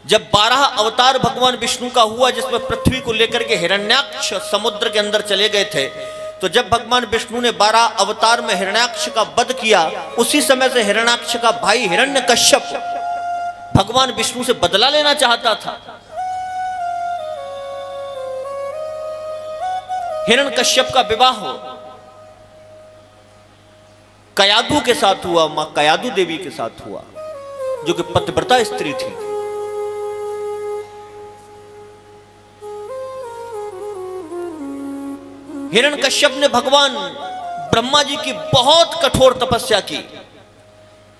जब 12 अवतार भगवान विष्णु का हुआ, जिसमें पृथ्वी को लेकर के हिरण्याक्ष समुद्र के अंदर चले गए थे, तो जब भगवान विष्णु ने 12 अवतार में हिरण्याक्ष का वध किया, उसी समय से हिरण्याक्ष का भाई हिरण्यकश्यप भगवान विष्णु से बदला लेना चाहता था। हिरण्यकश्यप का विवाह कयादु के साथ हुआ, मां कयादु देवी के साथ हुआ, जो कि पतिव्रता स्त्री थी। हिरण्यकश्यप ने भगवान ब्रह्मा जी की बहुत कठोर तपस्या की।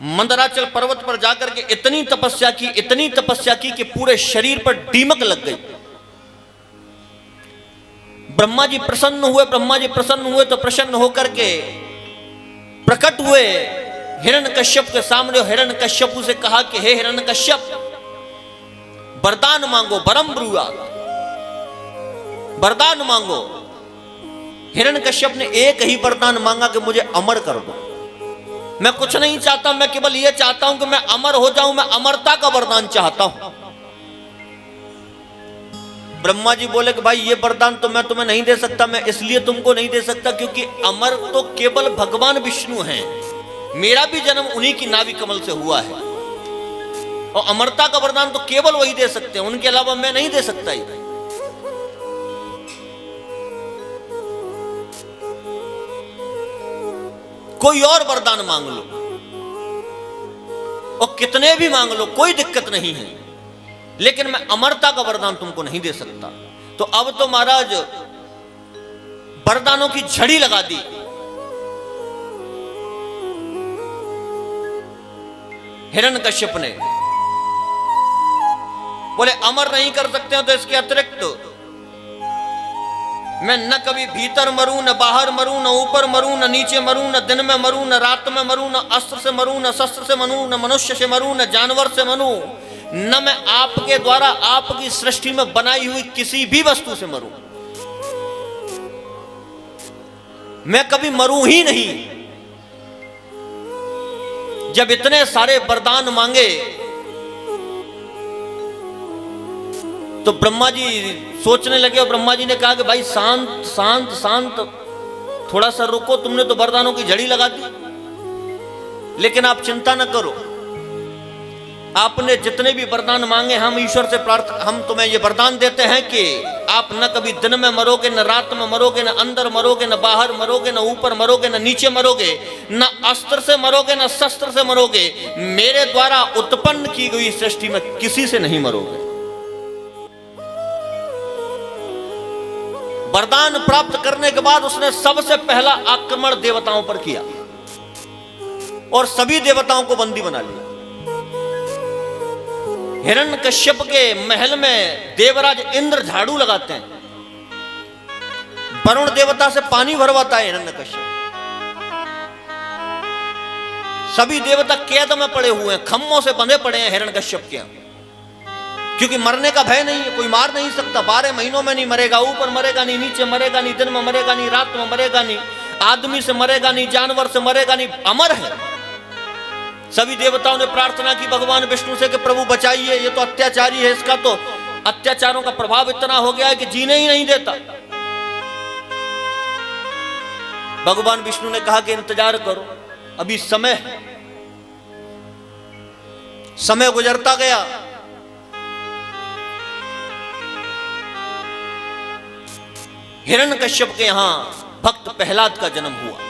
मंदराचल पर्वत पर जाकर के इतनी तपस्या की कि पूरे शरीर पर दीमक लग गई। ब्रह्मा जी प्रसन्न हुए तो प्रसन्न होकर के प्रकट हुए हिरण्यकश्यप के सामने। हिरण्यकश्यप से कहा कि हे हिरण्यकश्यप, वरदान मांगो, वरम ब्रूयात्, वरदान मांगो। हिरण्यकश्यप ने एक ही वरदान मांगा कि मुझे अमर कर दो। मैं कुछ नहीं चाहता, मैं केवल यह चाहता हूं कि मैं अमर हो जाऊं, मैं अमरता का वरदान चाहता हूं। ब्रह्मा जी बोले कि भाई ये वरदान तो मैं तुम्हें नहीं दे सकता। मैं इसलिए तुमको नहीं दे सकता क्योंकि अमर तो केवल भगवान विष्णु हैं, मेरा भी जन्म उन्हीं की नाभि कमल से हुआ है, और अमरता का वरदान तो केवल वही दे सकते हैं, उनके अलावा मैं नहीं दे सकता। ही कोई और वरदान मांग लो, और कितने भी मांग लो, कोई दिक्कत नहीं है, लेकिन मैं अमरता का वरदान तुमको नहीं दे सकता। तो अब तो महाराज वरदानों की झड़ी लगा दी। हिरण्यकश्यप ने बोले अमर नहीं कर सकते हो तो इसके अतिरिक्त मैं न कभी भीतर मरूं, न बाहर मरूं, न ऊपर मरूं, न नीचे मरूं, न दिन में मरूं, न रात में मरूं, न अस्त्र से मरूं, न शस्त्र से मरूं, न मनुष्य से मरूं, न जानवर से मरूं, न मैं आपके द्वारा आपकी सृष्टि में बनाई हुई किसी भी वस्तु से मरूं। मैं कभी मरूं ही नहीं। जब इतने सारे वरदान मांगे तो ब्रह्मा जी सोचने लगे, और ब्रह्मा जी ने कहा कि भाई शांत शांत शांत, थोड़ा सा रुको, तुमने तो वरदानों की झड़ी लगा दी, लेकिन आप चिंता न करो, आपने जितने भी वरदान मांगे हम ईश्वर से हम तुम्हें ये वरदान देते हैं कि आप न कभी दिन में मरोगे, न रात में मरोगे, न अंदर मरोगे, न बाहर मरोगे, न ऊपर मरोगे, न नीचे मरोगे, न अस्त्र से मरोगे, न शस्त्र से मरोगे, मेरे द्वारा उत्पन्न की गई सृष्टि में किसी से नहीं मरोगे। वरदान प्राप्त करने के बाद उसने सबसे पहला आक्रमण देवताओं पर किया और सभी देवताओं को बंदी बना लिया। हिरण्यकश्यप के महल में देवराज इंद्र झाड़ू लगाते हैं, वरुण देवता से पानी भरवाता है हिरण्यकश्यप। सभी देवता कैद में पड़े हुए हैं, खम्भों से बंधे पड़े हैं हिरण्यकश्यप के, क्योंकि मरने का भय नहीं है, कोई मार नहीं सकता। 12 महीनों में नहीं मरेगा, ऊपर मरेगा नहीं, नीचे मरेगा नहीं, दिन में मरेगा नहीं, रात में मरेगा नहीं, आदमी से मरेगा नहीं, जानवर से मरेगा नहीं, अमर है। सभी देवताओं ने प्रार्थना की भगवान विष्णु से कि प्रभु बचाइए, ये तो अत्याचारी है, इसका तो अत्याचारों का प्रभाव इतना हो गया है कि जीने ही नहीं देता। भगवान विष्णु ने कहा कि इंतजार करो, अभी समय है। समय गुजरता गया, हिरण्यकश्यप के यहां भक्त प्रहलाद का जन्म हुआ।